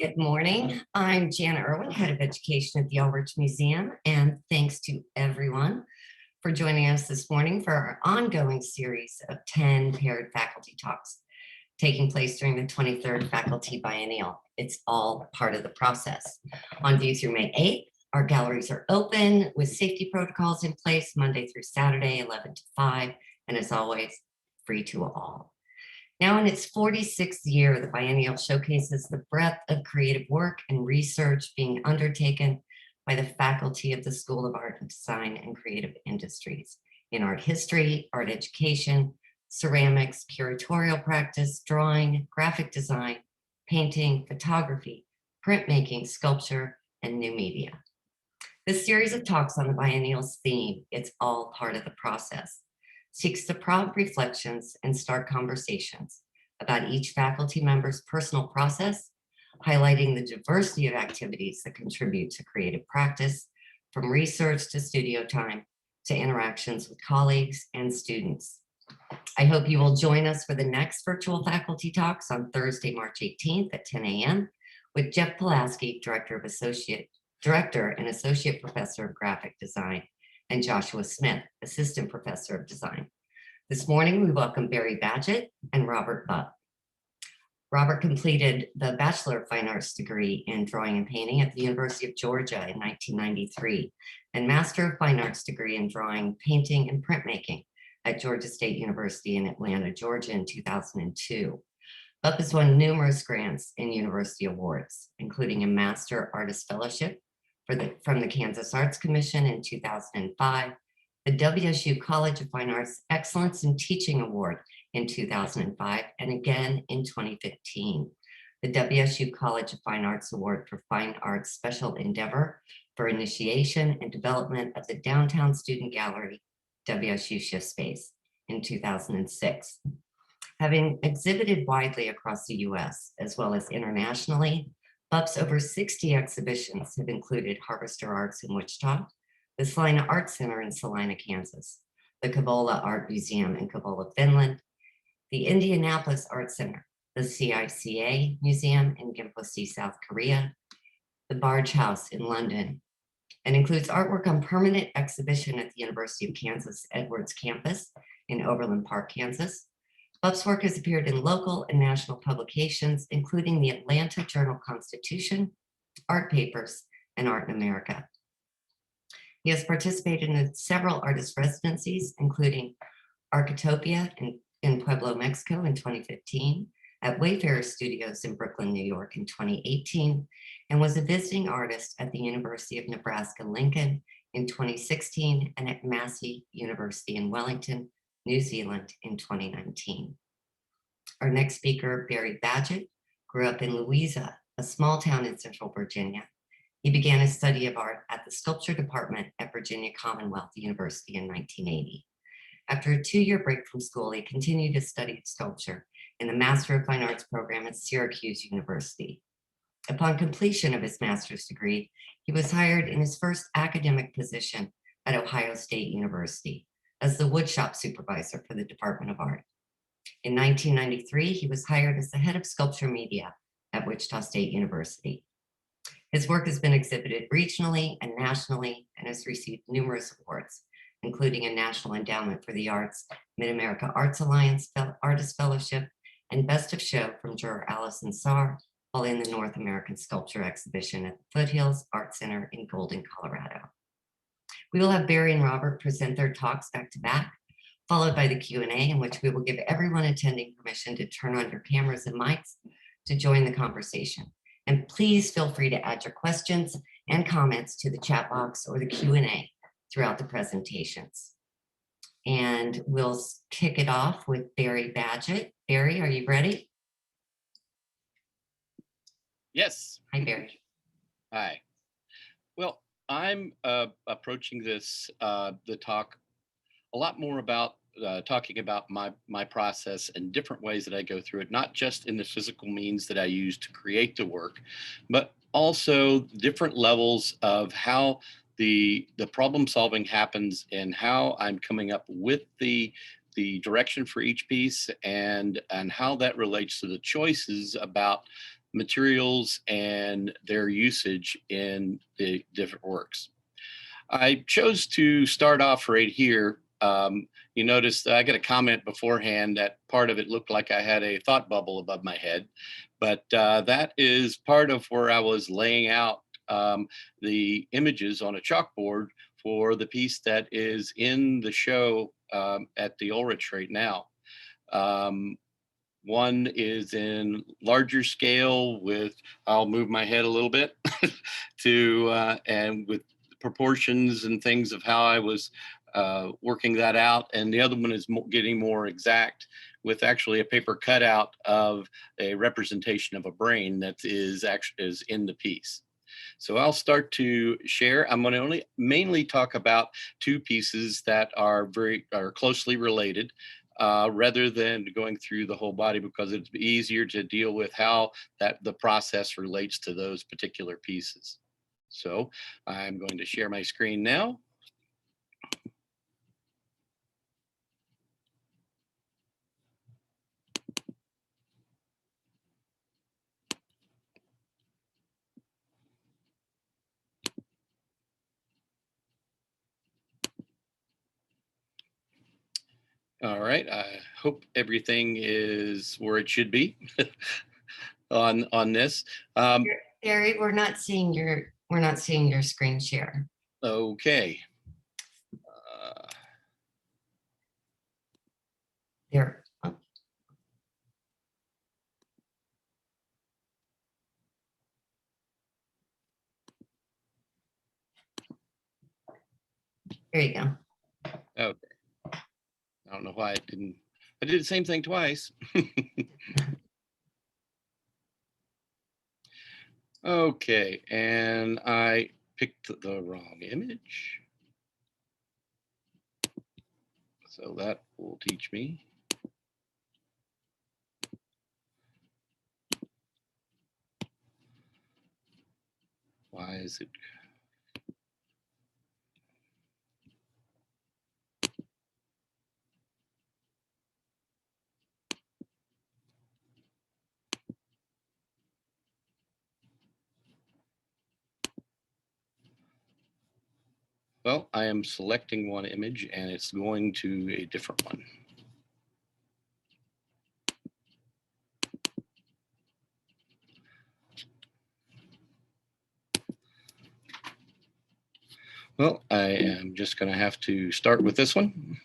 Good morning. I'm Jana Irwin, Head of Education at the Ulrich Museum, and thanks to everyone for joining us this morning for our ongoing series of 10 paired faculty talks taking place during the 23rd Faculty Biennial. It's all part of the process. On view through May 8th, our galleries are open with safety protocols in place Monday through Saturday, 11 to 5, and as always, free to all. Now in its 46th year, the biennial showcases the breadth of creative work and research being undertaken by the faculty of the School of Art and Design and Creative Industries in art history, art education, ceramics, curatorial practice, drawing, graphic design, painting, photography, printmaking, sculpture, and new media. This series of talks on the biennial's theme, "It's all part of the process," seeks to prompt reflections and start conversations about each faculty member's personal process, highlighting the diversity of activities that contribute to creative practice, from research to studio time to interactions with colleagues and students. I hope you will join us for the next virtual faculty talks on Thursday, March 18th at 10 a.m. with Jeff Pulaski, Director and Associate Professor of Graphic Design, and Joshua Smith, Assistant Professor of Design. This morning, we welcome Barry Badgett and Robert Bubp. Robert completed the Bachelor of Fine Arts degree in Drawing and Painting at the University of Georgia in 1993, and Master of Fine Arts degree in Drawing, Painting, and Printmaking at Georgia State University in Atlanta, Georgia in 2002. Bubp has won numerous grants and university awards, including a Master Artist Fellowship from the Kansas Arts Commission in 2005, the WSU College of Fine Arts Excellence in Teaching Award in 2005, and again in 2015, the WSU College of Fine Arts Award for Fine Arts Special Endeavor for initiation and development of the Downtown Student Gallery, WSU Shift Space in 2006. Having exhibited widely across the US as well as internationally, Bubp's over 60 exhibitions have included Harvester Arts in Wichita, the Salina Art Center in Salina, Kansas, the Kavola Art Museum in Kavola, Finland, the Indianapolis Art Center, the CICA Museum in Gimpo-si, South Korea, the Barge House in London, and includes artwork on permanent exhibition at the University of Kansas Edwards campus in Overland Park, Kansas. Bubp's work has appeared in local and national publications, including the Atlanta Journal-Constitution, Art Papers, and Art in America. He has participated in several artist residencies, including Architopia in Pueblo, Mexico in 2015, at Wayfarer Studios in Brooklyn, New York in 2018, and was a visiting artist at the University of Nebraska-Lincoln in 2016 and at Massey University in Wellington, New Zealand in 2019. Our next speaker, Barry Badgett, grew up in Louisa, a small town in Central Virginia. He began his study of art at the sculpture department at Virginia Commonwealth University in 1980. After a 2-year break from school, he continued to study sculpture in the Master of Fine Arts program at Syracuse University. Upon completion of his master's degree, he was hired in his first academic position at Ohio State University as the woodshop supervisor for the Department of Art. In 1993, he was hired as the head of sculpture media at Wichita State University. His work has been exhibited regionally and nationally and has received numerous awards, including a National Endowment for the Arts, Mid-America Arts Alliance Artist Fellowship, and Best of Show from juror Allison Sarr, while in the North American Sculpture Exhibition at the Foothills Art Center in Golden, Colorado. We will have Barry and Robert present their talks back to back, followed by the Q&A, in which we will give everyone attending permission to turn on your cameras and mics to join the conversation. And please feel free to add your questions and comments to the chat box or the Q&A throughout the presentations. And we'll kick it off with Barry Badgett. Barry, are you ready? Yes. Hi, Barry. Hi. Well, I'm approaching this, the talk, a lot more about talking about my process and different ways that I go through it, not just in the physical means that I use to create the work, but also different levels of how the problem solving happens and how I'm coming up with the direction for each piece and how that relates to the choices about materials and their usage in the different works. I chose to start off right here. You notice that I got a comment beforehand that part of it looked like I had a thought bubble above my head, but that is part of where I was laying out the images on a chalkboard for the piece that is in the show at the Ulrich right now. One is in larger scale with, I'll move my head a little bit and with proportions and things of how I was working that out. And the other one is getting more exact with actually a paper cutout of a representation of a brain that is in the piece. So I'll start to share. I'm going to only mainly talk about two pieces that are closely related, rather than going through the whole body, because it's easier to deal with how the process relates to those particular pieces. So I'm going to share my screen now. All right, I hope everything is where it should be on this. Barry, we're not seeing your screen share. Okay. There. Oh. There you go. Okay. I don't know why I did the same thing twice. Okay, and I picked the wrong image. So that will teach me. Why is it? Well, I am selecting one image and it's going to a different one. Well, I am just going to have to start with this one.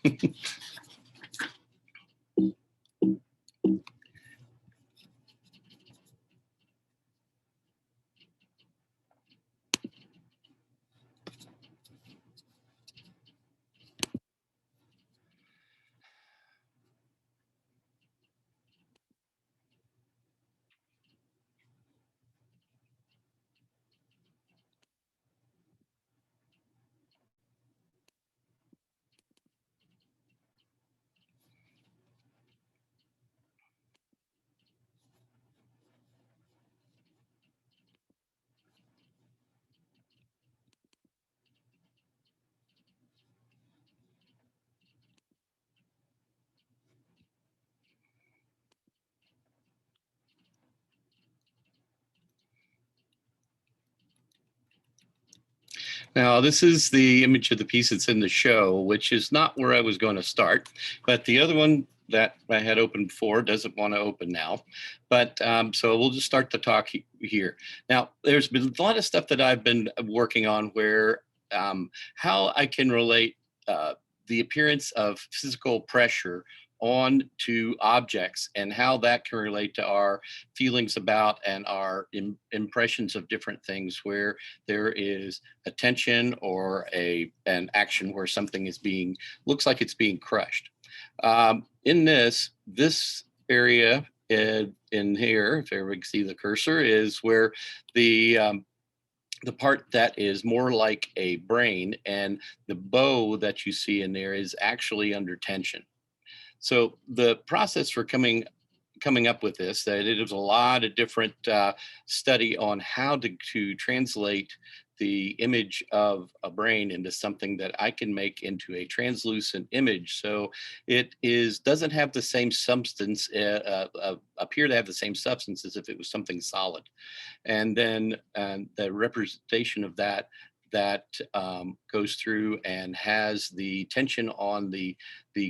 Now, this is the image of the piece that's in the show, which is not where I was going to start, but the other one that I had opened before doesn't want to open now. But so we'll just start the talk here. Now, there's been a lot of stuff that I've been working on where how I can relate the appearance of physical pressure on to objects and how that can relate to our feelings about and our impressions of different things, where there is a tension or an action where something is looks like it's being crushed. In this area in here, if everybody can see the cursor, is where the part that is more like a brain, and the bow that you see in there is actually under tension. So the process for coming up with this, that it is a lot of different study on how to translate the image of a brain into something that I can make into a translucent image. So it doesn't have the same substance, appear to have the same substance as if it was something solid. And then the representation of that goes through and has the tension on the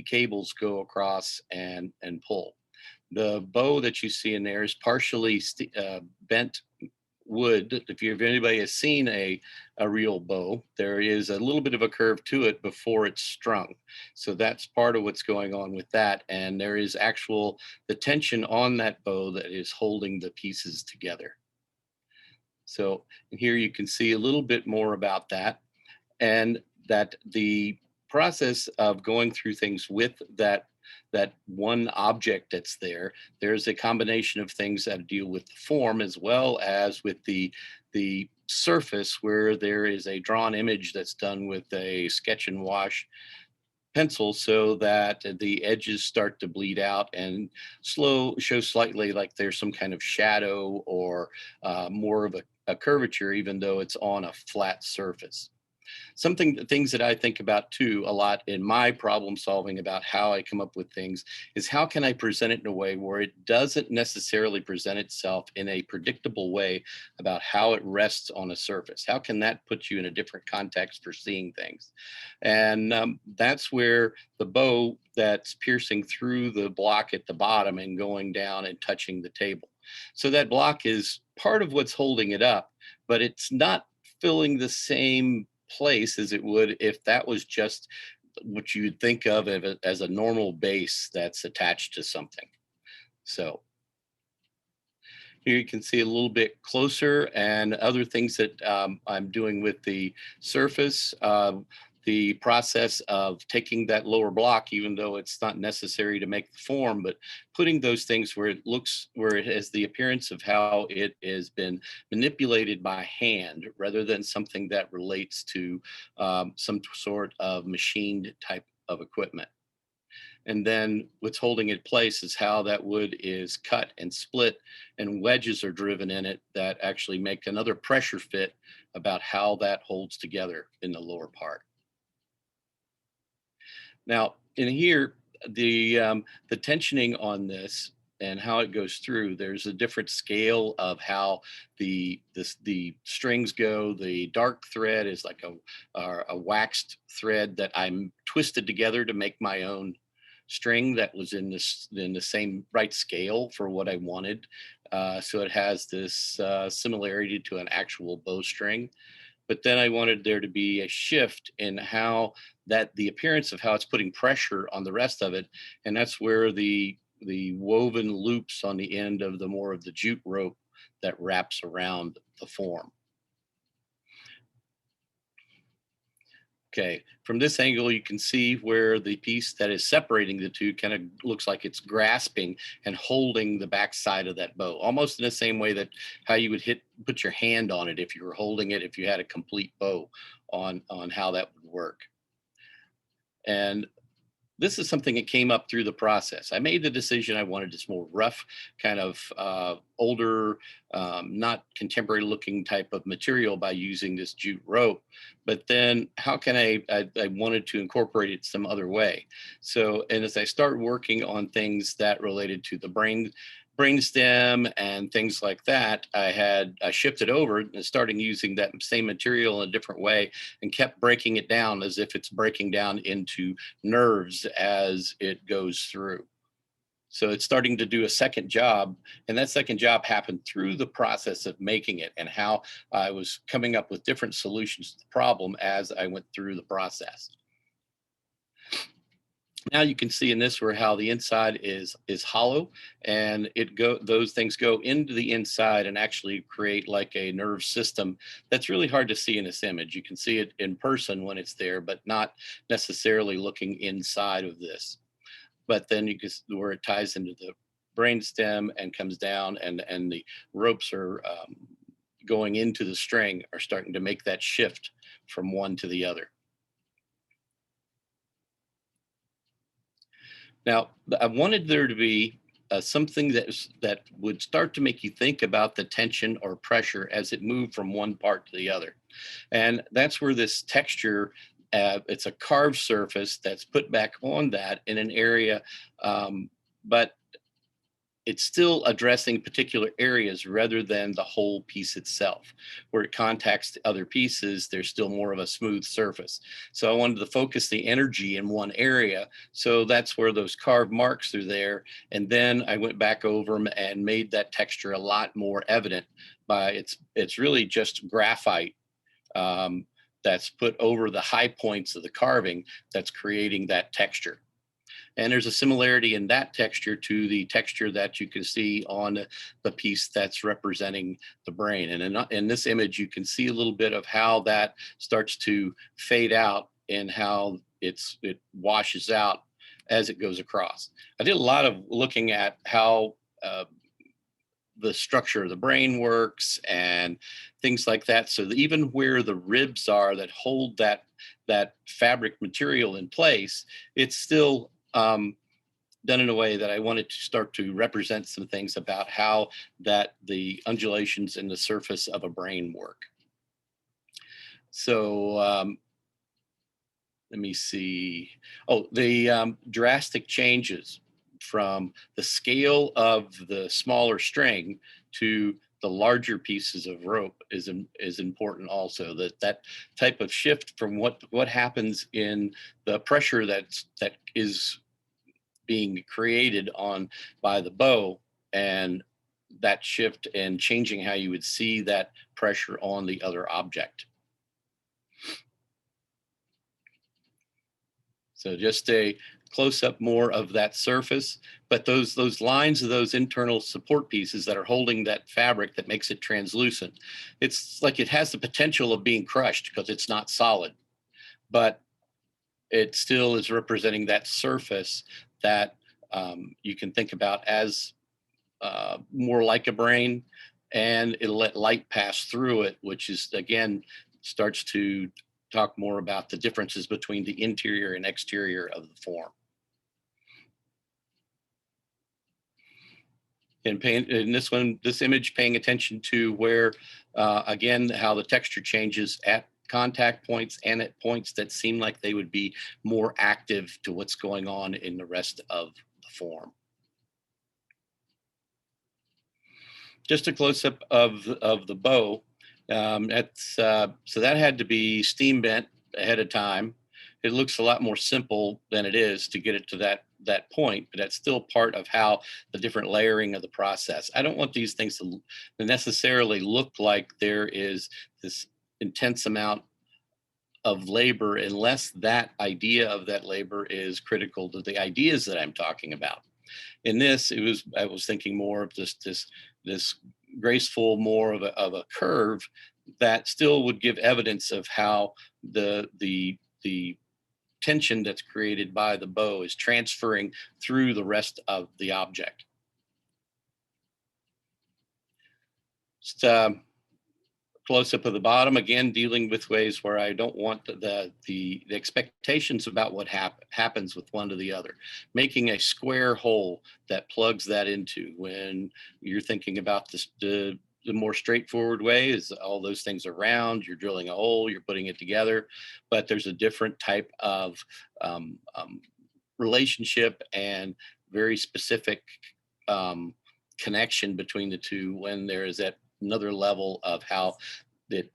cables go across and pull. The bow that you see in there is partially bent wood. If anybody has seen a real bow, there is a little bit of a curve to it before it's strung. So that's part of what's going on with that. And there is the tension on that bow that is holding the pieces together. So here you can see a little bit more about that, and that the process of going through things with that one object that's there, there's a combination of things that deal with the form as well as with the surface, where there is a drawn image that's done with a sketch and wash pencil, so that the edges start to bleed out and show slightly like there's some kind of shadow or more of a curvature, even though it's on a flat surface. Things that I think about too a lot in my problem solving about how I come up with things is, how can I present it in a way where it doesn't necessarily present itself in a predictable way about how it rests on a surface? How can that put you in a different context for seeing things? And that's where the bow that's piercing through the block at the bottom and going down and touching the table. So that block is part of what's holding it up, but it's not filling the same place as it would if that was just what you would think of as a normal base that's attached to something. So here you can see a little bit closer and other things that I'm doing with the surface. The process of taking that lower block, even though it's not necessary to make the form, but putting those things where it has the appearance of how it has been manipulated by hand, rather than something that relates to some sort of machined type of equipment. And then what's holding it in place is how that wood is cut and split, and wedges are driven in it that actually make another pressure fit about how that holds together in the lower part. Now, in here, the tensioning on this and how it goes through, there's a different scale of how the strings go. The dark thread is like a waxed thread that I'm twisted together to make my own string that was in the same right scale for what I wanted. So it has this similarity to an actual bowstring. But then I wanted there to be a shift in how the appearance of how it's putting pressure on the rest of it. And that's where the woven loops on the end of the more of the jute rope that wraps around the form. Okay, from this angle, you can see where the piece that is separating the two kind of looks like it's grasping and holding the back side of that bow, almost in the same way that how you would put your hand on it if you were holding it, if you had a complete bow on how that would work. And this is something that came up through the process. I made the decision I wanted this more rough, kind of older, not contemporary looking type of material by using this jute rope. But then how can I wanted to incorporate it some other way. So, and as I started working on things that related to the brainstem and things like that, I shifted over and started using that same material in a different way, and kept breaking it down as if it's breaking down into nerves as it goes through. So it's starting to do a second job, and that second job happened through the process of making it and how I was coming up with different solutions to the problem as I went through the process. Now you can see in this where how the inside is hollow, and those things go into the inside and actually create like a nerve system that's really hard to see in this image. You can see it in person when it's there, but not necessarily looking inside of this. But then you can see where it ties into the brainstem and comes down, and the ropes are going into the string are starting to make that shift from one to the other. Now, I wanted there to be something that would start to make you think about the tension or pressure as it moved from one part to the other. And that's where this texture, it's a carved surface that's put back on that in an area, but it's still addressing particular areas rather than the whole piece itself. Where it contacts the other pieces, there's still more of a smooth surface. So I wanted to focus the energy in one area. So that's where those carved marks are there. And then I went back over them and made that texture a lot more evident by it's really just graphite that's put over the high points of the carving that's creating that texture. And there's a similarity in that texture to the texture that you can see on the piece that's representing the brain. And in this image, you can see a little bit of how that starts to fade out and how it washes out as it goes across. I did a lot of looking at how the structure of the brain works and things like that. So that even where the ribs are that hold that fabric material in place, it's still done in a way that I wanted to start to represent some things about how that the undulations in the surface of a brain work. So let me see. Oh, the drastic changes from the scale of the smaller string to the larger pieces of rope is important also. That type of shift from what happens in the pressure that is being created by the bow, and that shift and changing how you would see that pressure on the other object. So just a close up more of that surface, but those lines of those internal support pieces that are holding that fabric that makes it translucent, it's like it has the potential of being crushed because it's not solid, but it still is representing that surface that you can think about as more like a brain, and it'll let light pass through it, which is again starts to talk more about the differences between the interior and exterior of the form. And in this image, paying attention to where, again, how the texture changes at contact points and at points that seem like they would be more active to what's going on in the rest of the form. Just a close-up of the bow. So that had to be steam bent ahead of time. It looks a lot more simple than it is to get it to that point, but that's still part of how the different layering of the process. I don't want these things to necessarily look like there is this intense amount of labor unless that idea of that labor is critical to the ideas that I'm talking about. In this, I was thinking more of this graceful, more of a curve that still would give evidence of how the tension that's created by the bow is transferring through the rest of the object. Just close up of the bottom, again, dealing with ways where I don't want the expectations about what happens with one to the other. Making a square hole that plugs that into. When you're thinking about the more straightforward way is all those things are round, you're drilling a hole, you're putting it together, but there's a different type of relationship and very specific connection between the two when there is that another level of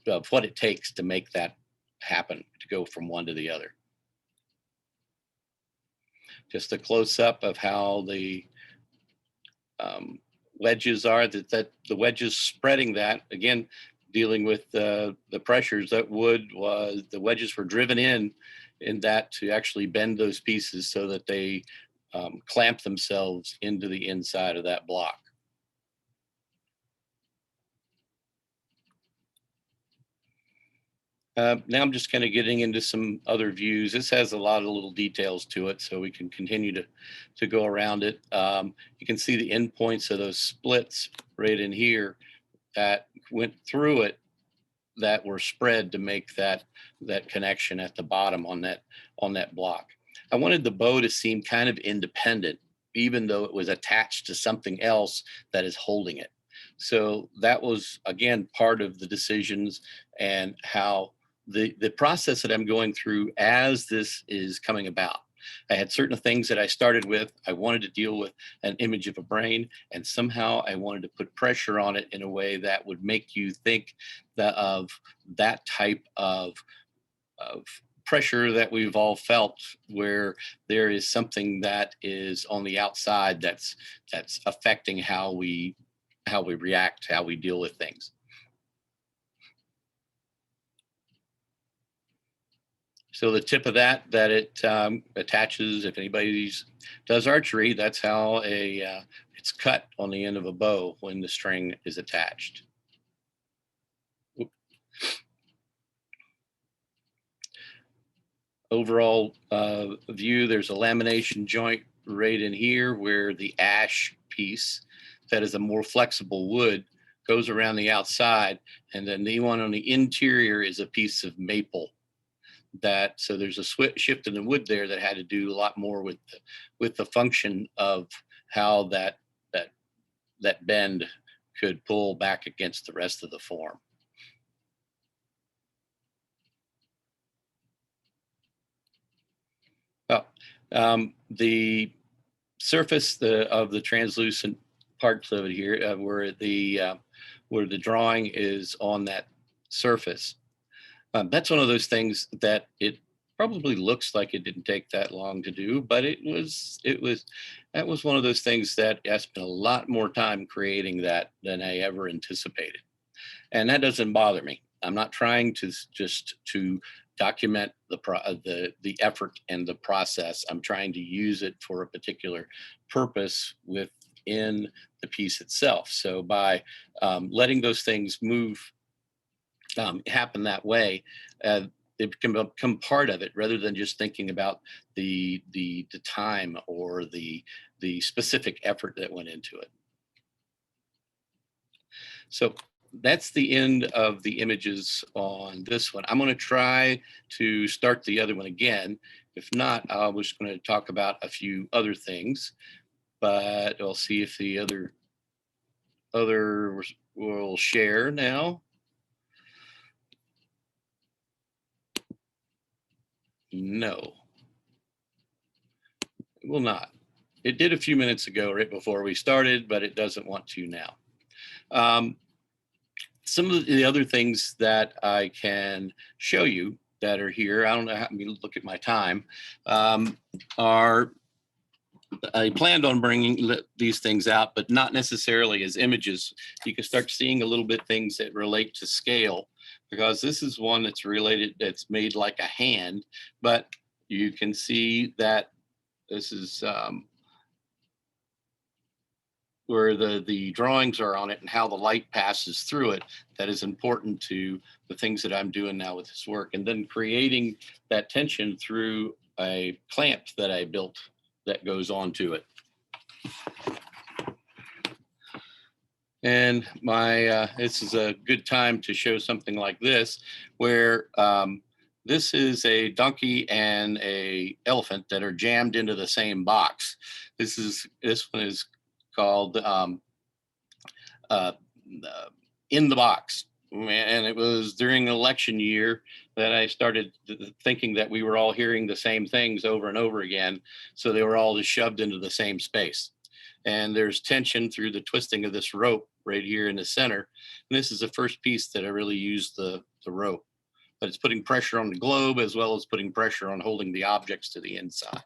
of what it takes to make that happen, to go from one to the other. Just a close up of how the wedges are, that the wedges spreading that, again, dealing with the pressures that the wedges were driven in that to actually bend those pieces so that they clamp themselves into the inside of that block. Now I'm just kind of getting into some other views. This has a lot of little details to it, so we can continue to go around it. You can see the endpoints of those splits right in here that went through it that were spread to make that connection at the bottom on that block. I wanted the bow to seem kind of independent even though it was attached to something else that is holding it. So that was, again, part of the decisions and how the process that I'm going through as this is coming about. I had certain things that I started with. I wanted to deal with an image of a brain, and somehow I wanted to put pressure on it in a way that would make you think of that type of pressure that we've all felt, where there is something that is on the outside that's affecting how we react, how we deal with things. So the tip of that it attaches, if anybody does archery, that's how it's cut on the end of a bow when the string is attached. Overall view, there's a lamination joint right in here where the ash piece that is a more flexible wood goes around the outside, and then the one on the interior is a piece of maple. So there's a shift in the wood there that had to do a lot more with the function of how that bend could pull back against the rest of the form. The surface of the translucent parts of it here, where the drawing is on that surface. That's one of those things that it probably looks like it didn't take that long to do, but that was one of those things that I spent a lot more time creating that than I ever anticipated. And that doesn't bother me. I'm not trying to just to document the effort and the process. I'm trying to use it for a particular purpose within the piece itself. So by letting those things move, happen that way, it can become part of it rather than just thinking about the time or the specific effort that went into it. So that's the end of the images on this one. I'm going to try to start the other one again. If not, I was going to talk about a few other things, but I'll see if the other will share now. No, it will not. It did a few minutes ago, right before we started, but it doesn't want to now. Some of the other things that I can show you that are here, I don't know, let me look at my time, are I planned on bringing these things out, but not necessarily as images. You can start seeing a little bit things that relate to scale, because this is one that's related, that's made like a hand, but you can see that this is where the drawings are on it and how the light passes through it. That is important to the things that I'm doing now with this work. And then creating that tension through a clamp that I built that goes onto it. And this is a good time to show something like this, where this is a donkey and a elephant that are jammed into the same box. This one is called In the Box. And it was during election year that I started thinking that we were all hearing the same things over and over again. So they were all just shoved into the same space. And there's tension through the twisting of this rope right here in the center. And this is the first piece that I really used the rope. But it's putting pressure on the globe as well as putting pressure on holding the objects to the inside.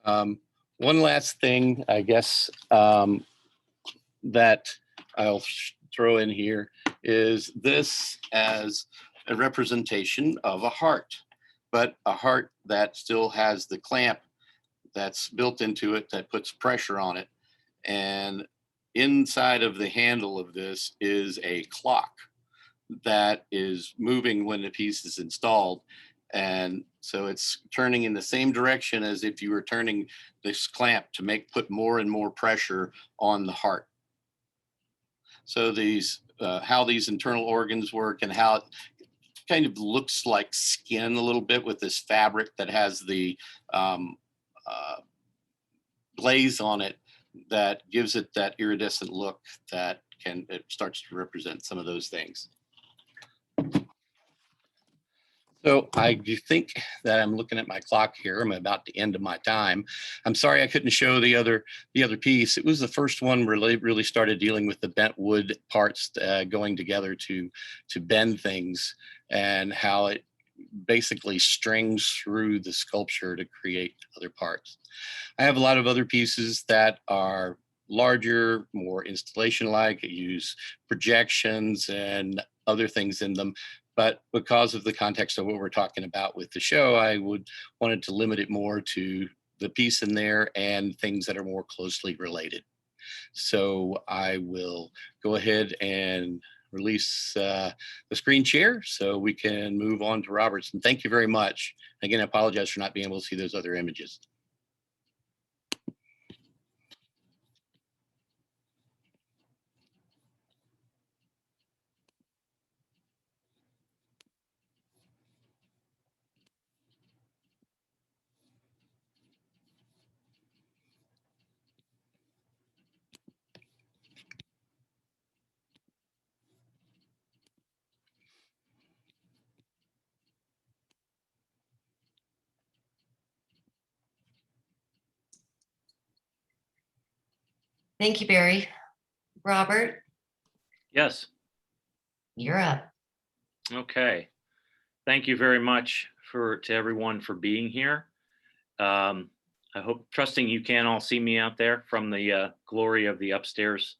One last thing, I guess, that I'll throw in here is this as a representation of a heart, but a heart that still has the clamp that's built into it that puts pressure on it. And inside of the handle of this is a clock that is moving when the piece is installed. And so it's turning in the same direction as if you were turning this clamp to put more and more pressure on the heart. So how these internal organs work and how it kind of looks like skin a little bit with this fabric that has the glaze on it that gives it that iridescent look that it starts to represent some of those things. So I do think that I'm looking at my clock here. I'm about the end of my time. I'm sorry I couldn't show the other piece. It was the first one really started dealing with the bent wood parts going together to bend things, and how it basically strings through the sculpture to create other parts. I have a lot of other pieces that are larger, more installation-like, use projections and other things in them. But because of the context of what we're talking about with the show, I wanted to limit it more to the piece in there and things that are more closely related. So I will go ahead and release the screen share so we can move on to Roberts. And thank you very much. Again, I apologize for not being able to see those other images. Thank you, Barry. Robert, Yes. you're up. Okay. Thank you very much to everyone for being here. I hope, trusting you can all see me out there from the glory of the upstairs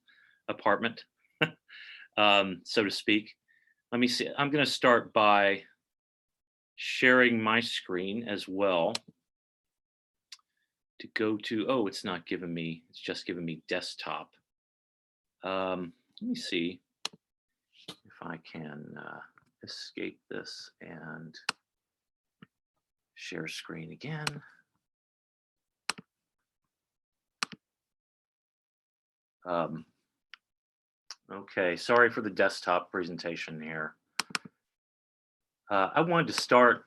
apartment, so to speak. Let me see. I'm going to start by sharing my screen as well. To go to, oh, it's not giving me, it's just giving me desktop. Let me see if I can escape this and share screen again. Okay, sorry for the desktop presentation here. I wanted to start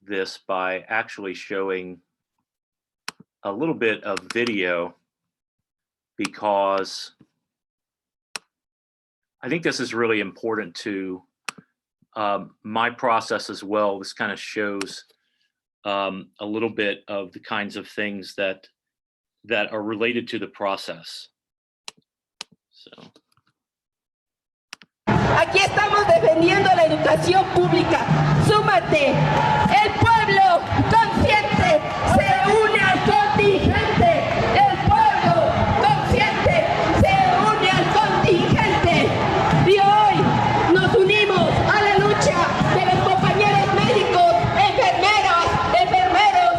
this by actually showing a little bit of video, because I think this is really important to my process as well. This kind of shows a little bit of the kinds of things that are related to the process. So. Aquí estamos defendiendo la educación pública. Súmate. El pueblo consciente se une al contingente. El pueblo consciente se une al contingente. Y hoy nos unimos a la lucha de los compañeros médicos, enfermeras, enfermeros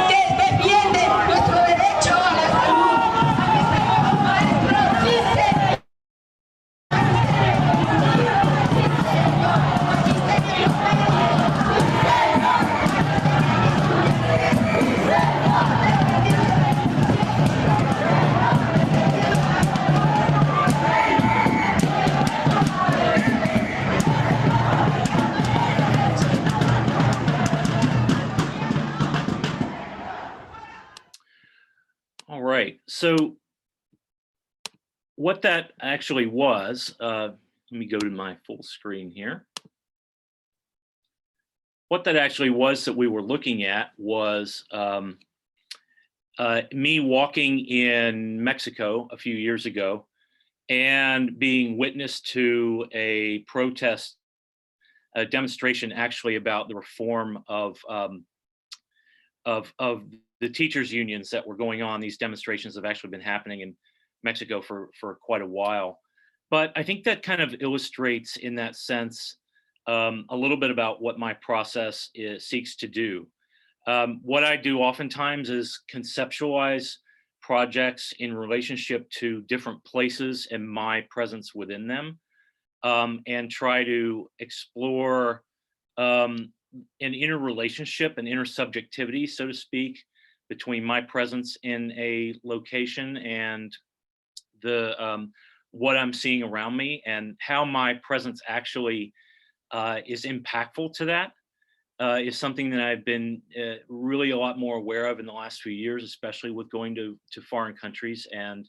que defienden nuestro derecho a la salud. Aquí estamos maestros, dice. All right, so what that actually was, let me go to my full screen here. What that actually was that we were looking at was me walking in Mexico a few years ago and being witness to a protest, a demonstration actually about the reform of the teachers unions that were going on. These demonstrations have actually been happening in Mexico for quite a while. But I think that kind of illustrates in that sense a little bit about what my process seeks to do. What I do oftentimes is conceptualize projects in relationship to different places and my presence within them, and try to explore an interrelationship, an intersubjectivity, so to speak, between my presence in a location and the what I'm seeing around me, and how my presence actually is impactful to that. is something that I've been really a lot more aware of in the last few years, especially with going to foreign countries and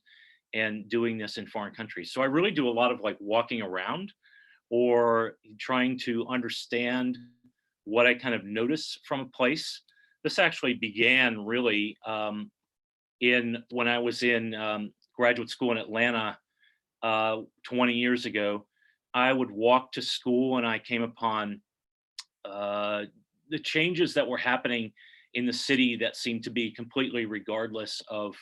doing this in foreign countries. So I really do a lot of like walking around or trying to understand what I kind of notice from a place. This actually began really in when I was in graduate school in Atlanta 20 years ago. I would walk to school and I came upon the changes that were happening in the city that seemed to be completely regardless of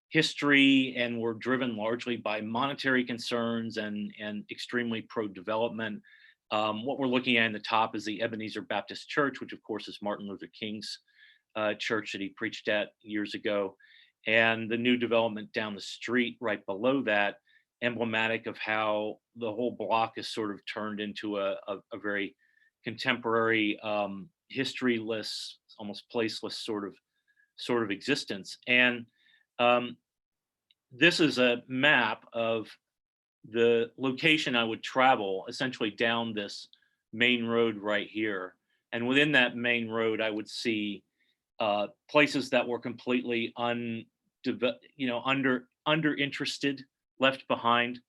history and were driven largely by monetary concerns and extremely pro-development. What we're looking at in the top is the Ebenezer Baptist Church, which of course is Martin Luther King's church that he preached at years ago, and the new development down the street right below that, emblematic of how the whole block is sort of turned into a very contemporary, historyless, almost placeless sort of existence. And this is a map of the location I would travel, essentially down this main road right here. And within that main road, I would see places that were completely underinterested, left behind,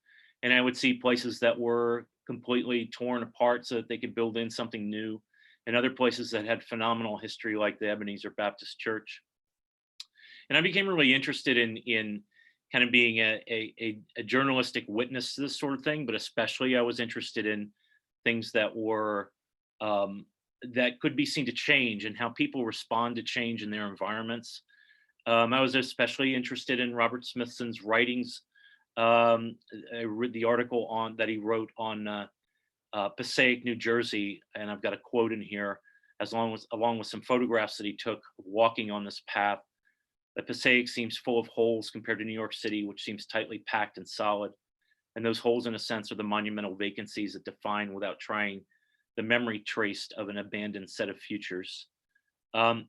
and I would see places that were completely torn apart so that they could build in something new, and other places that had phenomenal history, like the Ebenezer Baptist Church. And I became really interested in kind of being a journalistic witness to this sort of thing, but especially I was interested in things that were that could be seen to change and how people respond to change in their environments. I was especially interested in Robert Smithson's writings. I read the article that he wrote on Passaic, New Jersey, and I've got a quote in here, along with some photographs that he took walking on this path. The Passaic seems full of holes compared to New York City, which seems tightly packed and solid. And those holes, in a sense, are the monumental vacancies that define, without trying, the memory traced of an abandoned set of futures. And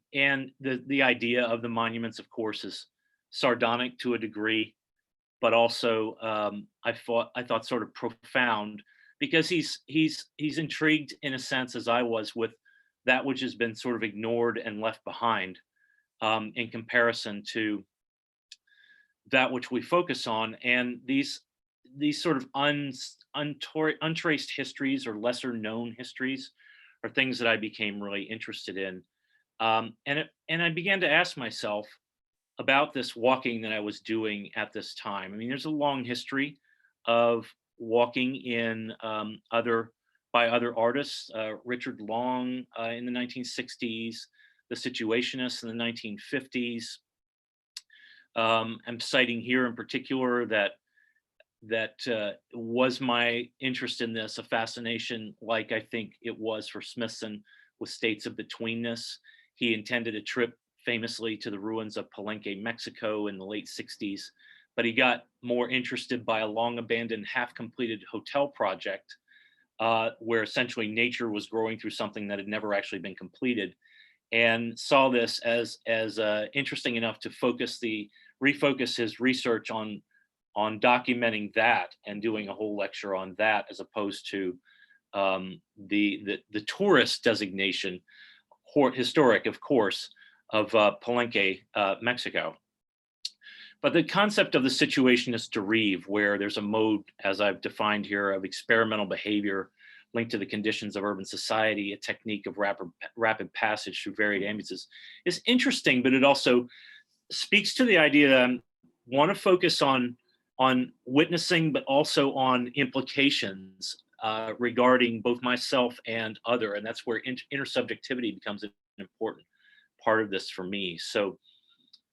the idea of the monuments, of course, is sardonic to a degree, but also I thought sort of profound, because he's intrigued in a sense, as I was, with that which has been sort of ignored and left behind, in comparison to that which we focus on. And these sort of untraced histories or lesser known histories are things that I became really interested in. And I began to ask myself about this walking that I was doing at this time. I mean, there's a long history of walking in by other artists, Richard Long in the 1960s, the Situationists in the 1950s. I'm citing here in particular that was my interest in this, a fascination like I think it was for Smithson with States of Betweenness. He intended a trip famously to the ruins of Palenque, Mexico in the late 60s, but he got more interested by a long abandoned, half completed hotel project where essentially nature was growing through something that had never actually been completed, and saw this as interesting enough to refocus his research on documenting that and doing a whole lecture on that, as opposed to the tourist designation, historic, of course, of Palenque, Mexico. But the concept of the Situationist derive, where there's a mode, as I've defined here, of experimental behavior linked to the conditions of urban society, a technique of rapid passage through varied ambiences, is interesting, but it also speaks to the idea that I want to focus on witnessing, but also on implications regarding both myself and other. And that's where intersubjectivity becomes an important part of this for me. So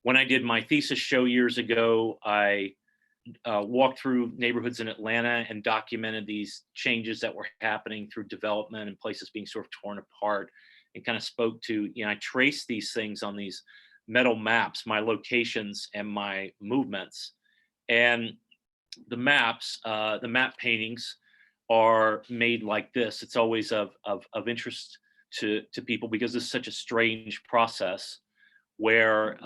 when I did my thesis show years ago, I walked through neighborhoods in Atlanta and documented these changes that were happening through development and places being sort of torn apart, and kind of spoke to, I traced these things on these metal maps, my locations and my movements. And the maps, the map paintings are made like this. It's always of interest to people, because it's such a strange process where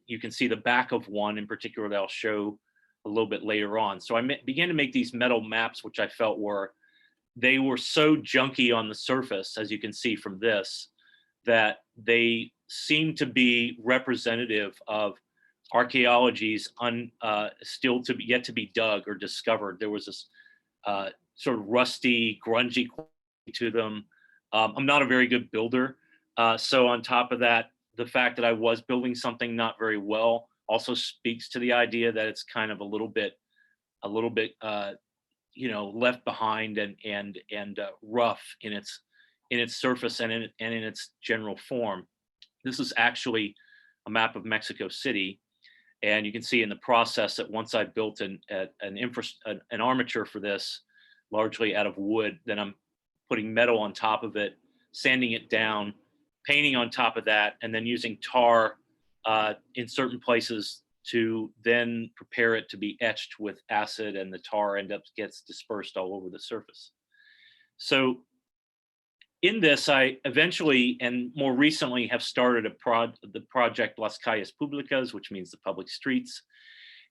you can see the back of one in particular that I'll show a little bit later on. So I began to make these metal maps, which I felt were so junky on the surface, as you can see from this, that they seem to be representative of archaeologies still yet to be dug or discovered. There was this sort of rusty, grungy quality to them. I'm not a very good builder, so on top of that, the fact that I was building something not very well also speaks to the idea that it's kind of a little bit, left behind and rough in its surface and in its general form. This is actually a map of Mexico City, and you can see in the process that once I built an armature for this, largely out of wood, then I'm putting metal on top of it, sanding it down, painting on top of that, and then using tar in certain places to then prepare it to be etched with acid, and the tar gets dispersed all over the surface. So in this, I eventually and more recently have started the project Las Calles Públicas, which means the public streets.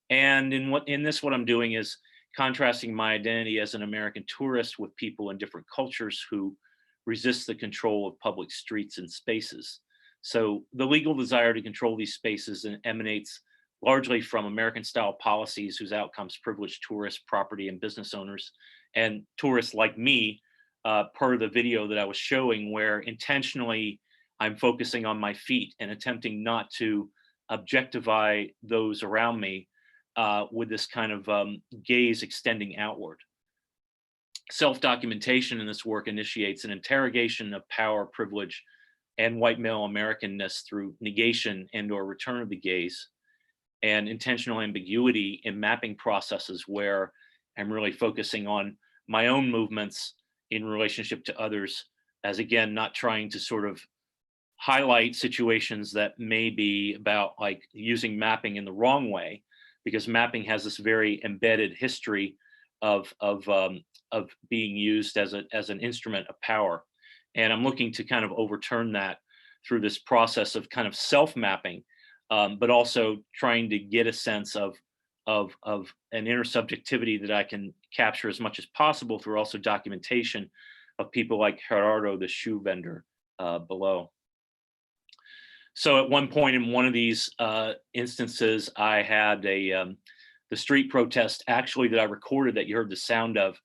And in this, what I'm doing is contrasting my identity as an American tourist with people in different cultures who resist the control of public streets and spaces. So the legal desire to control these spaces emanates largely from American-style policies whose outcomes privilege tourists, property, and business owners, and tourists like me, per the video that I was showing, where intentionally I'm focusing on my feet and attempting not to objectify those around me with this kind of gaze extending outward. Self-documentation in this work initiates an interrogation of power, privilege, and white male Americanness through negation and/or return of the gaze, and intentional ambiguity in mapping processes where I'm really focusing on my own movements in relationship to others, as again, not trying to sort of highlight situations that may be about like using mapping in the wrong way, because mapping has this very embedded history of being used as an instrument of power. And I'm looking to kind of overturn that through this process of kind of self-mapping, but also trying to get a sense of an inner subjectivity that I can capture as much as possible through also documentation of people like Gerardo, the shoe vendor, below. So at one point in one of these instances, I had the street protest actually that I recorded that you heard the sound of.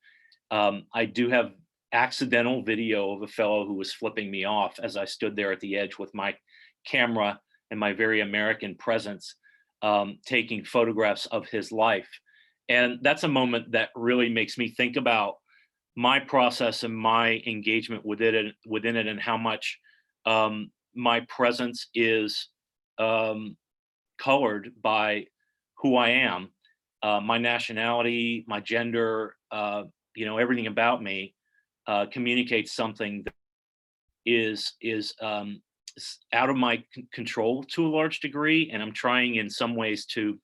I do have accidental video of a fellow who was flipping me off as I stood there at the edge with my camera and my very American presence, taking photographs of his life. And that's a moment that really makes me think about my process and my engagement within it, and how much my presence is colored by who I am, my nationality, my gender, everything about me communicates something that is out of my control to a large degree, and I'm trying in some ways to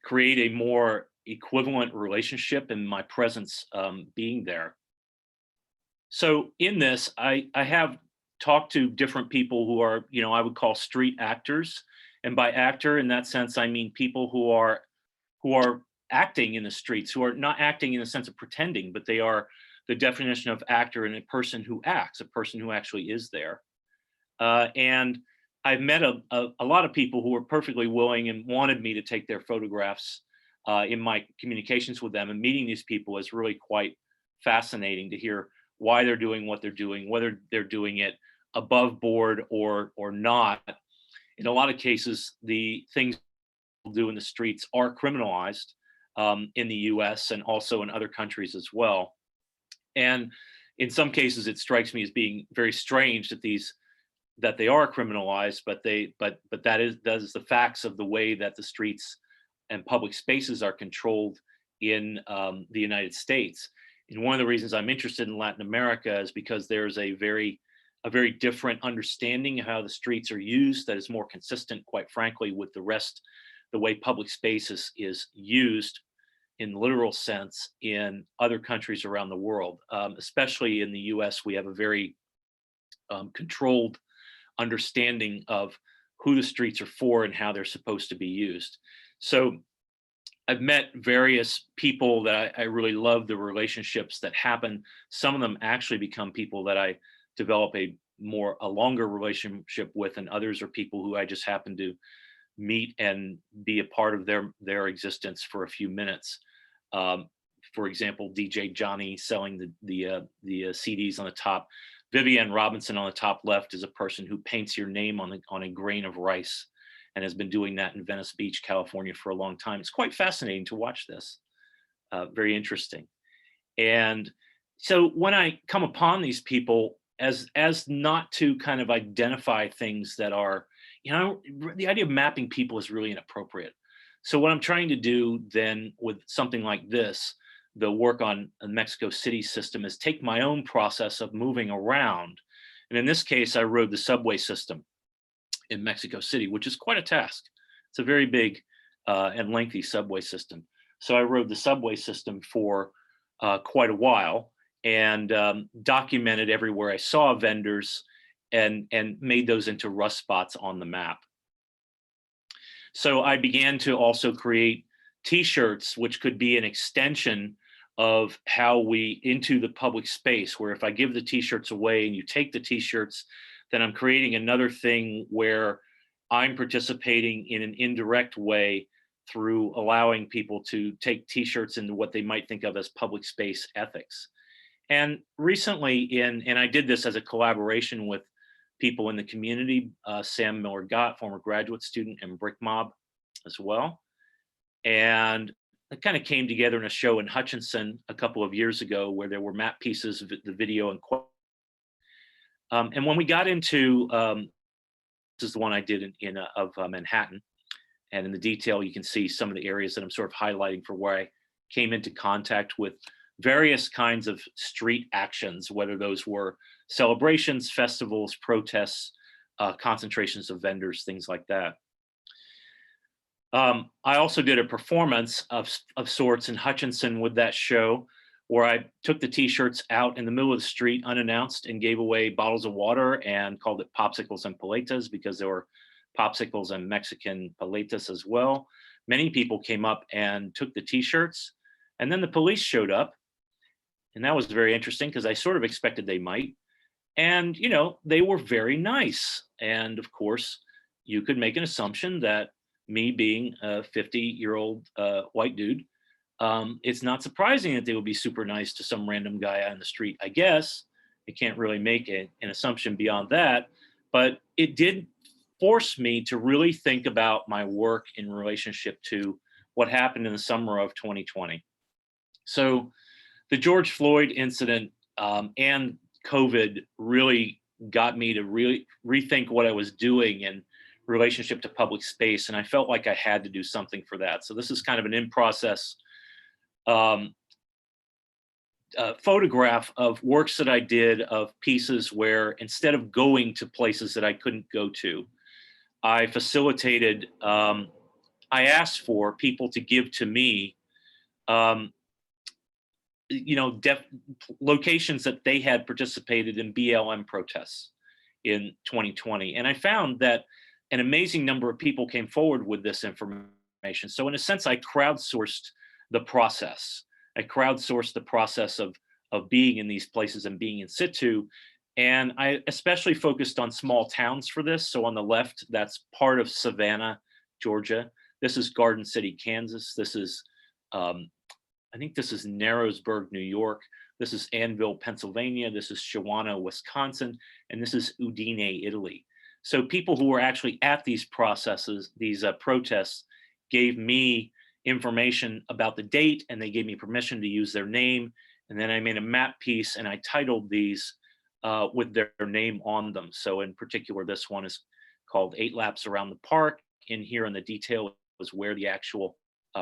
create a more equivalent relationship in my presence being there. So in this, I have talked to different people who are, I would call street actors, and by actor in that sense, I mean people who are acting in the streets, who are not acting in the sense of pretending, but they are the definition of actor and a person who acts, a person who actually is there. And I've met a lot of people who were perfectly willing and wanted me to take their photographs in my communications with them. And meeting these people is really quite fascinating to hear why they're doing what they're doing, whether they're doing it above board or not. In a lot of cases, the things people do in the streets are criminalized in the US and also in other countries as well. And in some cases, it strikes me as being very strange that they are criminalized, but that is the facts of the way that the streets and public spaces are controlled in the United States. And one of the reasons I'm interested in Latin America is because there's a very different understanding of how the streets are used that is more consistent, quite frankly, with the way public space is used in literal sense in other countries around the world. Especially in the US, we have a very controlled understanding of who the streets are for and how they're supposed to be used. So I've met various people that I really love the relationships that happen. Some of them actually become people that I develop a a longer relationship with, and others are people who I just happen to meet and be a part of their existence for a few minutes. For example, DJ Johnny selling the CDs on the top. Vivienne Robinson on the top left is a person who paints your name on a grain of rice, and has been doing that in Venice Beach, California for a long time. It's quite fascinating to watch this. Very interesting. And so when I come upon these people, as not to kind of identify things that are, the idea of mapping people is really inappropriate. So what I'm trying to do then with something like this, the work on the Mexico City system, is take my own process of moving around. And in this case, I rode the subway system in Mexico City, which is quite a task. It's a very big and lengthy subway system. So I rode the subway system for quite a while, and documented everywhere I saw vendors, and made those into rust spots on the map. So I began to also create T-shirts, which could be an extension of how we into the public space, where if I give the T-shirts away and you take the T-shirts, then I'm creating another thing where I'm participating in an indirect way through allowing people to take T-shirts into what they might think of as public space ethics. And recently, and I did this as a collaboration with people in the community, Sam Miller-Gott, former graduate student, and Brick Mob as well. And it kind of came together in a show in Hutchinson a couple of years ago, where there were map pieces of the video and when we got into, this is the one I did of Manhattan. And in the detail, you can see some of the areas that I'm sort of highlighting for where I came into contact with various kinds of street actions, whether those were celebrations, festivals, protests, concentrations of vendors, things like that. I also did a performance of sorts in Hutchinson with that show, where I took the T-shirts out in the middle of the street unannounced and gave away bottles of water and called it Popsicles and Paletas, because there were popsicles and Mexican paletas as well. Many people came up and took the T-shirts, and then the police showed up. And that was very interesting, because I sort of expected they might. And, they were very nice. And of course, you could make an assumption that me being a 50-year-old white dude, it's not surprising that they would be super nice to some random guy on the street, I guess. You can't really make an assumption beyond that. But it did force me to really think about my work in relationship to what happened in the summer of 2020. So the George Floyd incident and COVID really got me to really rethink what I was doing in relationship to public space. And I felt like I had to do something for that. So this is kind of an in-process photograph of works that I did, of pieces where instead of going to places that I couldn't go to, I facilitated, I asked for people to give to me locations that they had participated in BLM protests in 2020. And I found that an amazing number of people came forward with this information. So in a sense, I crowdsourced the process. I crowdsourced the process of being in these places and being in situ. And I especially focused on small towns for this. So on the left, that's part of Savannah, Georgia. This is Garden City, Kansas. This is I think this is Narrowsburg, New York. This is Annville, Pennsylvania. This is Shawano, Wisconsin. And this is Udine, Italy. So people who were actually at these processes, these protests, gave me information about the date, and they gave me permission to use their name. And then I made a map piece, and I titled these with their name on them. So in particular, this one is called 8 Laps Around the Park. In here in the detail was where the actual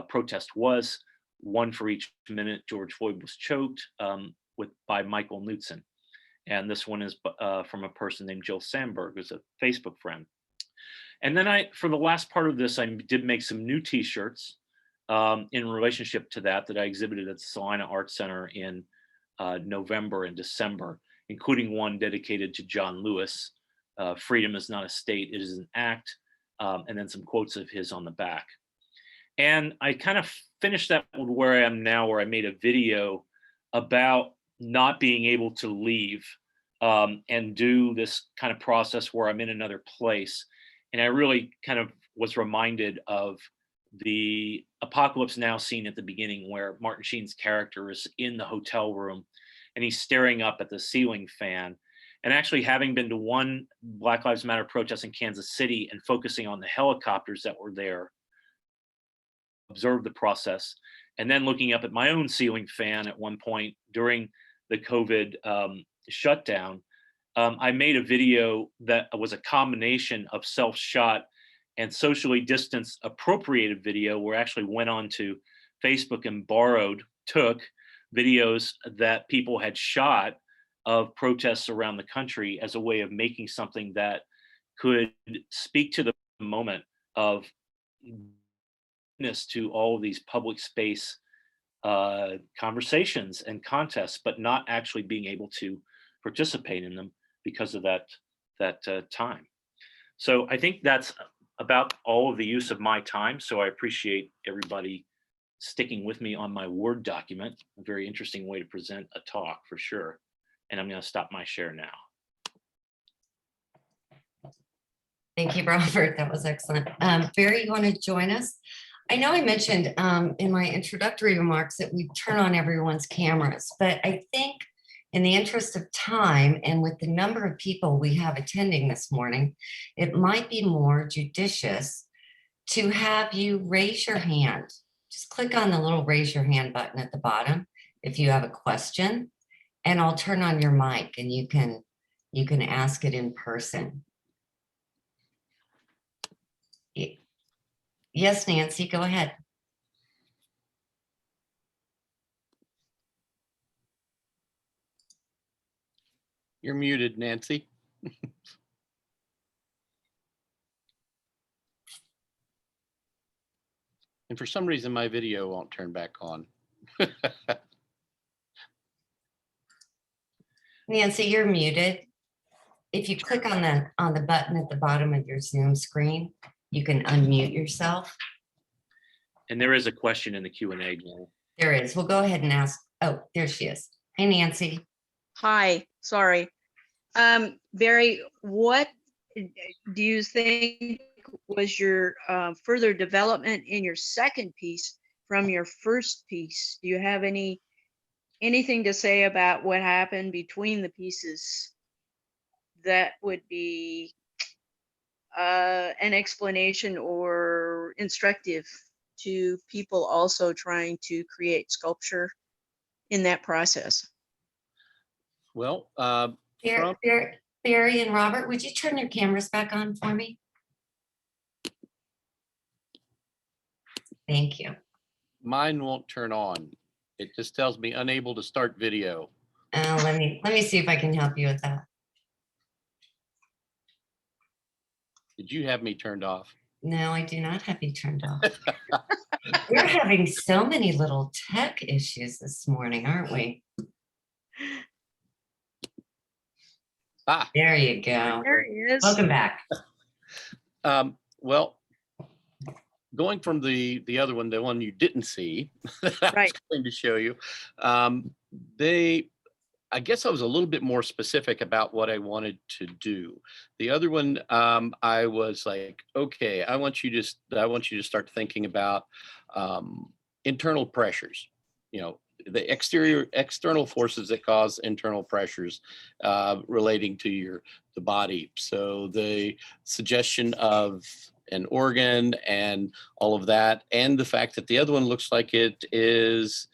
protest was. One for each minute George Floyd was choked by Michael Knutson. And this one is from a person named Jill Sandberg, who's a Facebook friend. And then for the last part of this, I did make some new T-shirts in relationship to that I exhibited at the Salina Art Center in November and December, including one dedicated to John Lewis. Freedom is not a state, it is an act. And then some quotes of his on the back. And I kind of finished that with where I am now, where I made a video about not being able to leave and do this kind of process where I'm in another place. And I really kind of was reminded of the Apocalypse Now scene at the beginning, where Martin Sheen's character is in the hotel room and he's staring up at the ceiling fan. And actually, having been to one Black Lives Matter protest in Kansas City and focusing on the helicopters that were there, observed the process, and then looking up at my own ceiling fan at one point during the COVID shutdown, I made a video that was a combination of self-shot and socially distanced appropriated video, where I actually went on to Facebook and took videos that people had shot of protests around the country as a way of making something that could speak to the moment of to all of these public space conversations and contests, but not actually being able to participate in them because of that time. So I think that's about all of the use of my time. So I appreciate everybody sticking with me on my Word document. A very interesting way to present a talk for sure. And I'm going to stop my share now. Thank you, Robert. That was excellent. Barry, you want to join us? I know I mentioned in my introductory remarks that we turn on everyone's cameras, but I think in the interest of time and with the number of people we have attending this morning, it might be more judicious to have you raise your hand. Just click on the little raise your hand button at the bottom if you have a question, and I'll turn on your mic and you can ask it in person. Yes, Nancy, go ahead. You're muted, Nancy. And for some reason, my video won't turn back on. Nancy, you're muted. If you click on the button at the bottom of your Zoom screen, you can unmute yourself. And there is a question in the Q&A, Joel. There is. We'll go ahead and ask. Oh, there she is. Hey, Nancy. Hi, sorry. Barry, what do you think was your further development in your second piece from your first piece? Do you have anything to say about what happened between the pieces that would be an explanation or instructive to people also trying to create sculpture in that process? Well, Barry and Robert, would you turn your cameras back on for me? Thank you. mine won't turn on. It just tells me unable to start video. Let me see if I can help you with that. Did you have me turned off? No, I do not have you turned off. We're having so many little tech issues this morning, aren't we? Ah, There you go. There he is. Welcome back. well, going from the other one, the one you didn't see, that I was Right. going to show you, I guess I was a little bit more specific about what I wanted to do. The other one, I was like, okay, I want you to start thinking about internal pressures. You know, the external forces that cause internal pressures relating to the body. So the suggestion of an organ and all of that, and the fact that the other one looks like it is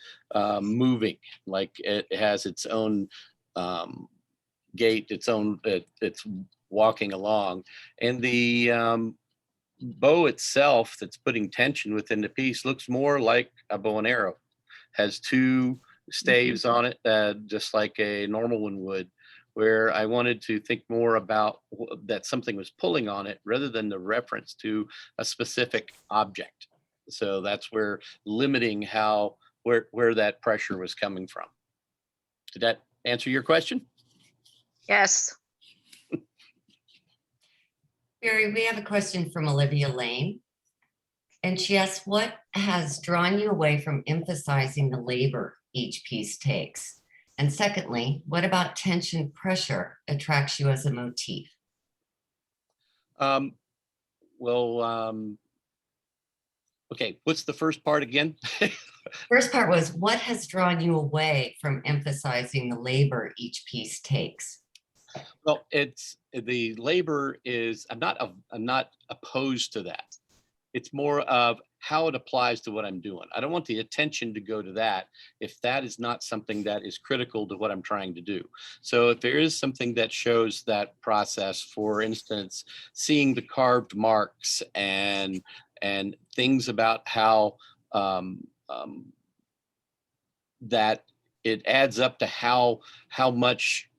moving, like it has its own gait, it's walking along, and the bow itself that's putting tension within the piece looks more like a bow and arrow. Has two staves on it, just like a normal one would, where I wanted to think more about that something was pulling on it rather than the reference to a specific object. So that's where limiting where that pressure was coming from. Did that answer your question? Yes. Barry, we have a question from Olivia Lane. And she asks, what has drawn you away from emphasizing the labor each piece takes? And secondly, what about tension pressure attracts you as a motif? Um, okay, what's the first part again? First part was, what has drawn you away from emphasizing the labor each piece takes? Well, it's the labor is, I'm not opposed to that. It's more of how it applies to what I'm doing. I don't want the attention to go to that if that is not something that is critical to what I'm trying to do. So if there is something that shows that process, for instance, seeing the carved marks and things about how that it adds up to how much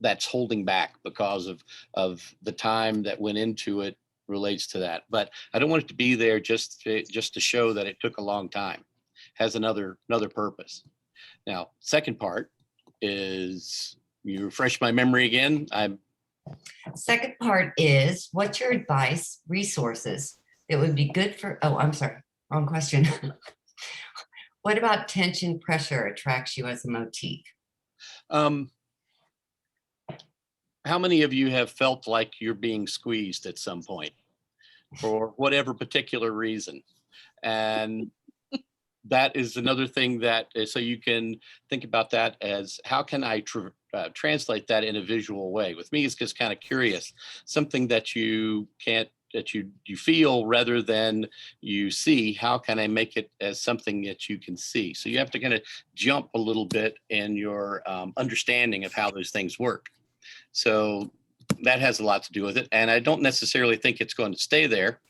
that's holding back because of the time that went into it relates to that. But I don't want it to be there just to show that it took a long time. Has another purpose. Now, second part is, you refresh my memory again. Second part is, what's your advice, resources that would be good for, oh, I'm sorry, wrong question. What about tension pressure attracts you as a motif? How many of you have felt like you're being squeezed at some point for whatever particular reason? And that is another thing that, so you can think about that as, how can I translate that in a visual way? With me, it's just kind of curious, something that you can't, that you feel rather than you see. How can I make it as something that you can see? So you have to kind of jump a little bit in your understanding of how those things work. So that has a lot to do with it. And I don't necessarily think it's going to stay there.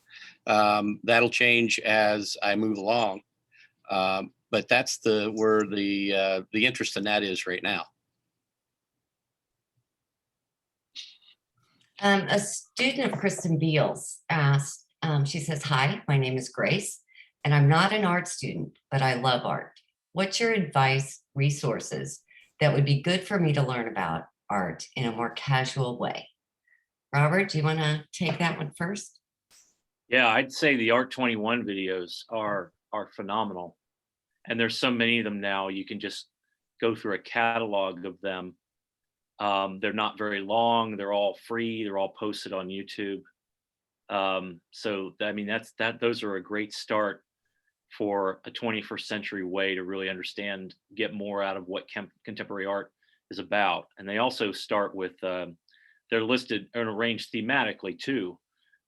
That'll change as I move along. But that's where the interest in that is right now. A student of Kristen Beals asked, she says, hi, my name is Grace, and I'm not an art student, but I love art. What's your advice, resources that would be good for me to learn about art in a more casual way? Robert, do you want to take that one first? Yeah, I'd say the Art 21 videos are phenomenal. And there's so many of them now, you can just go through a catalog of them. They're not very long, they're all free, they're all posted on YouTube. So I mean, those are a great start for a 21st century way to really understand, get more out of what contemporary art is about. And they also start with, they're listed and arranged thematically too,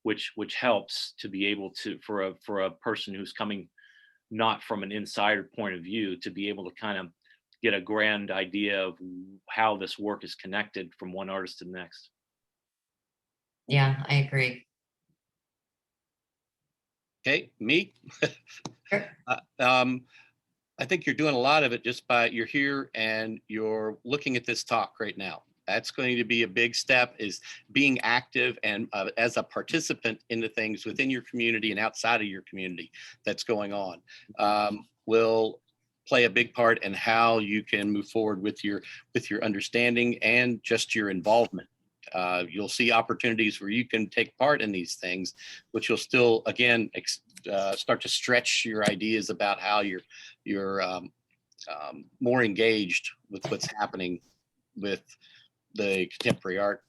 which helps to be able to, for a person who's coming not from an insider point of view, to be able to kind of get a grand idea of how this work is connected from one artist to the next. Yeah, I agree. Okay, me? Sure. I think you're doing a lot of it just by, you're here and you're looking at this talk right now. That's going to be a big step, is being active and as a participant in the things within your community and outside of your community that's going on. Will play a big part in how you can move forward with your understanding and just your involvement. You'll see opportunities where you can take part in these things, which you'll still, again, start to stretch your ideas about how you're more engaged with what's happening with the contemporary art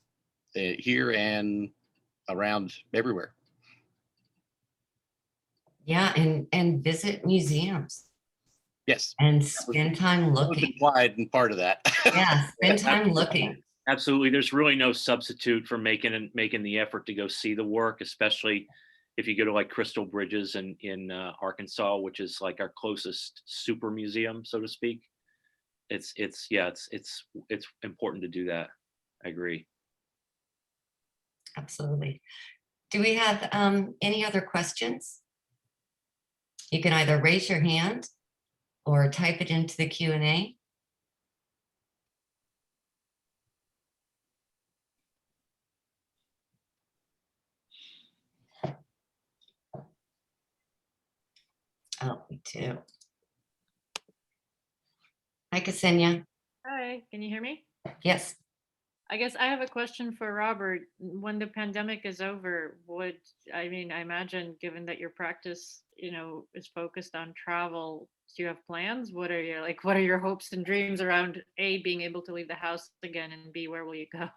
here and around everywhere. Yeah, and visit museums. Yes. And spend time looking. Wide and part of that. Yeah, spend time looking. Absolutely. There's really no substitute for making the effort to go see the work, especially if you go to like Crystal Bridges in Arkansas, which is like our closest super museum, so to speak. It's important to do that. I agree. Absolutely. Do we have any other questions? You can either raise your hand or type it into the Q&A. Oh, me too. Hi, Ksenia. Hi, can you hear me? Yes. I guess I have a question for Robert. When the pandemic is over, I mean, I imagine given that your practice, is focused on travel, do you have plans? What are your hopes and dreams around A, being able to leave the house again, and B, where will you go?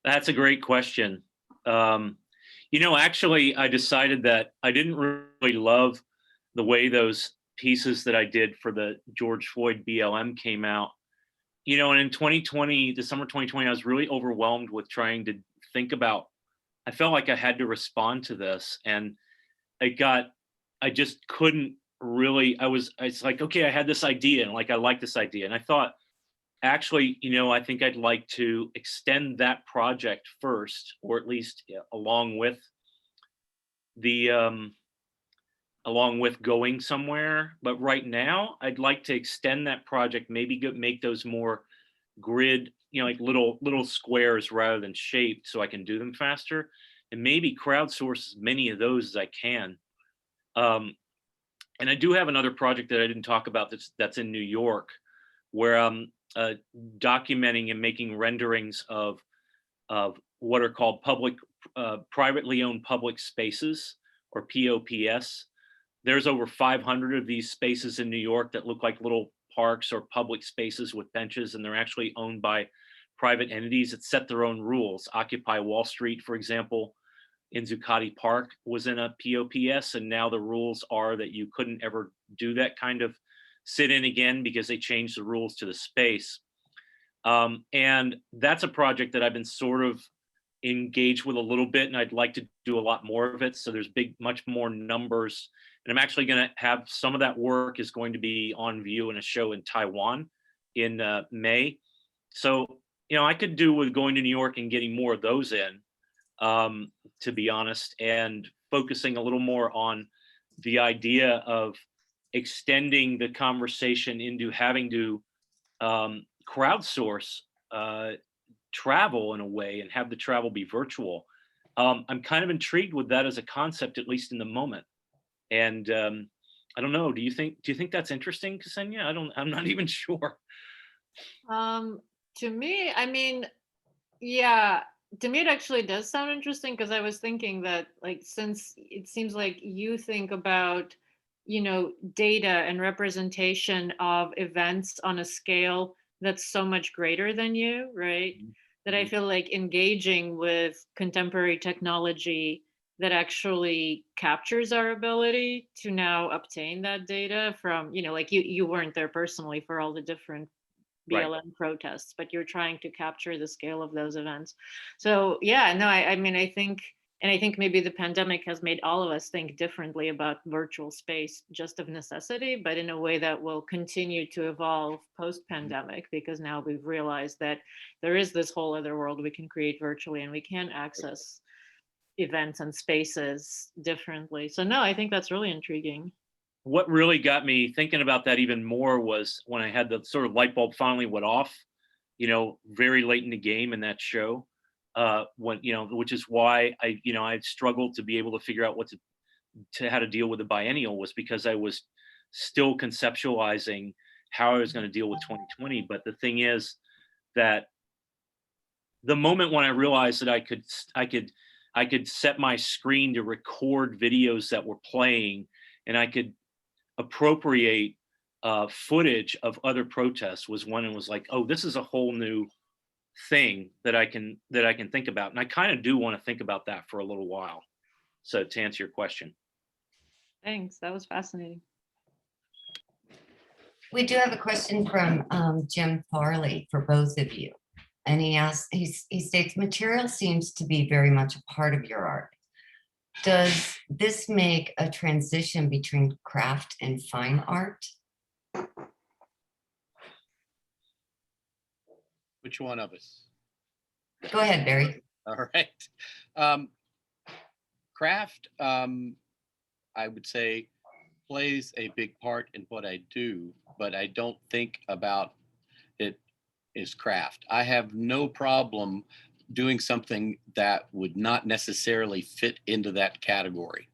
That's a great question. Actually, I decided that I didn't really love the way those pieces that I did for the George Floyd BLM came out. And in 2020, December 2020, I was really overwhelmed with trying to think about, I felt like I had to respond to this. And I just couldn't really, it's like, okay, I had this idea and I like this idea. And I thought, actually, I think I'd like to extend that project first, or at least along with going somewhere. But right now, I'd like to extend that project, maybe make those more grid, like little squares rather than shaped, so I can do them faster, and maybe crowdsource as many of those as I can. And I do have another project that I didn't talk about that's in New York, where I'm documenting and making renderings of what are called privately owned public spaces, or POPS. There's over 500 of these spaces in New York that look like little parks or public spaces with benches, and they're actually owned by private entities that set their own rules. Occupy Wall Street, for example, in Zuccotti Park was in a POPS, and now the rules are that you couldn't ever do that kind of sit-in again because they changed the rules to the space. And that's a project that I've been sort of engaged with a little bit, and I'd like to do a lot more of it. So there's much more numbers. And I'm actually going to have some of that work is going to be on view in a show in Taiwan in May. So, I could do with going to New York and getting more of those in, to be honest, and focusing a little more on the idea of extending the conversation into having to crowdsource travel in a way and have the travel be virtual. I'm kind of intrigued with that as a concept, at least in the moment. And I don't know. Do you think that's interesting, Ksenia? I'm not even sure. To me, I mean, yeah, to me it actually does sound interesting, because I was thinking that, since it seems like you think about, data and representation of events on a scale that's so much greater than you, right? Mhm. That I Mhm. feel like engaging with contemporary technology that actually captures our ability to now obtain that data from, you weren't there personally for all the different Right. BLM protests, but you're trying to capture the scale of those events. So yeah, no, I mean, I think maybe the pandemic has made all of us think differently about virtual space, just of necessity, but in a way that will continue to evolve post-pandemic, because now we've realized that there is this whole other world we can create virtually, and we can access events and spaces differently. So no, I think that's really intriguing. What really got me thinking about that even more was when I had the sort of light bulb finally went off, very late in the game in that show. Which is why I struggled to be able to figure out how to deal with the biennial, was because I was still conceptualizing how I was going to deal with 2020. But the thing is that the moment when I realized that I could set my screen to record videos that were playing, and I could appropriate footage of other protests, was when it was like, oh, this is a whole new thing that I can think about. And I kind of do want to think about that for a little while. So to answer your question. Thanks, that was fascinating. We do have a question from Jim Farley for both of you. And he states, material seems to be very much a part of your art. Does this make a transition between craft and fine art? Which one of us? Go ahead, Barry. All right. Craft, I would say, plays a big part in what I do, but I don't think about it as craft. I have no problem doing something that would not necessarily fit into that category.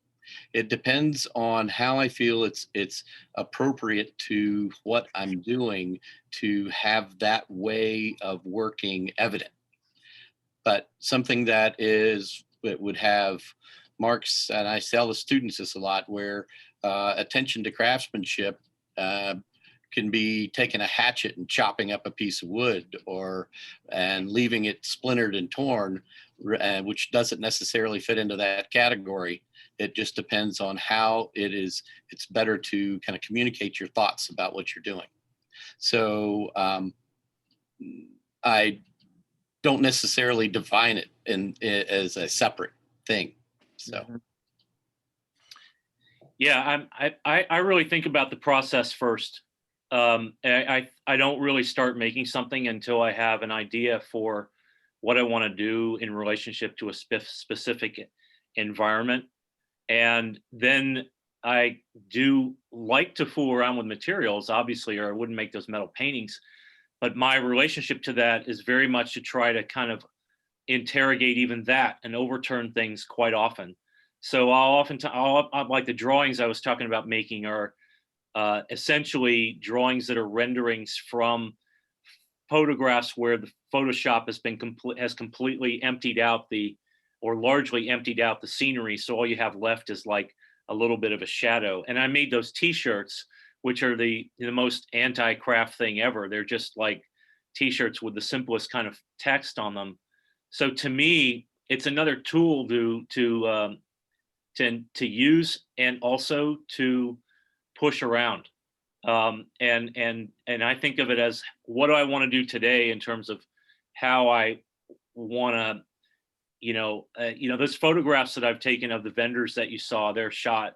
It depends on how I feel it's appropriate to what I'm doing to have that way of working evident. but something that would have marks, and I tell the students this a lot, where attention to craftsmanship can be taking a hatchet and chopping up a piece of wood, and leaving it splintered and torn, which doesn't necessarily fit into that category. It just depends on how it's better to kind of communicate your thoughts about what you're doing. So I don't necessarily define it as a separate thing. So. Yeah, I really think about the process first. I don't really start making something until I have an idea for what I want to do in relationship to a specific environment. And then I do like to fool around with materials, obviously, or I wouldn't make those metal paintings. But my relationship to that is very much to try to kind of interrogate even that and overturn things quite often. So I'll like the drawings I was talking about making are essentially drawings that are renderings from photographs where the Photoshop has completely emptied out or largely emptied out the scenery. So all you have left is like a little bit of a shadow. And I made those T-shirts, which are the most anti-craft thing ever. They're just like T-shirts with the simplest kind of text on them. So to me, it's another tool to use and also to push around. And I think of it as, what do I want to do today in terms of how I want to, those photographs that I've taken of the vendors that you saw, they're shot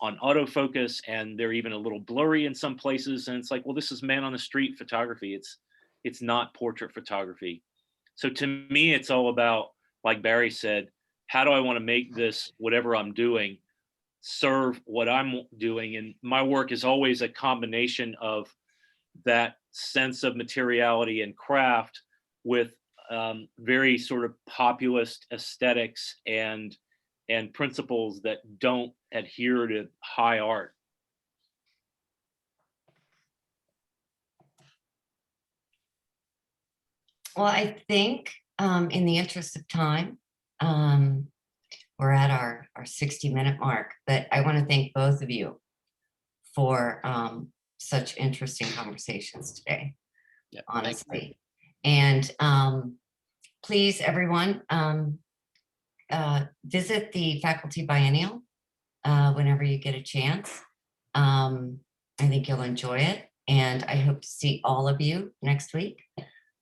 on autofocus and they're even a little blurry in some places. And it's like, well, this is man on the street photography. It's not portrait photography. So to me, it's all about, like Barry said, how do I want to make this, whatever I'm doing, serve what I'm doing? And my work is always a combination of that sense of materiality and craft with very sort of populist aesthetics and principles that don't adhere to high art. Well, I think in the interest of time, we're at our 60-minute mark, but I want to thank both of you for such interesting conversations today, Yeah, honestly. And please, everyone, visit the Faculty Biennial whenever you get a chance. I think you'll enjoy it. And I hope to see all of you next week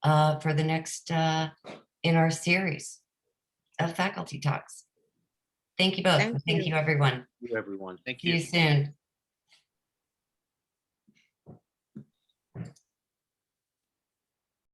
for the next in our series of faculty talks. Thank you both. Thank you, everyone. Thank you, everyone. Thank See you. you soon.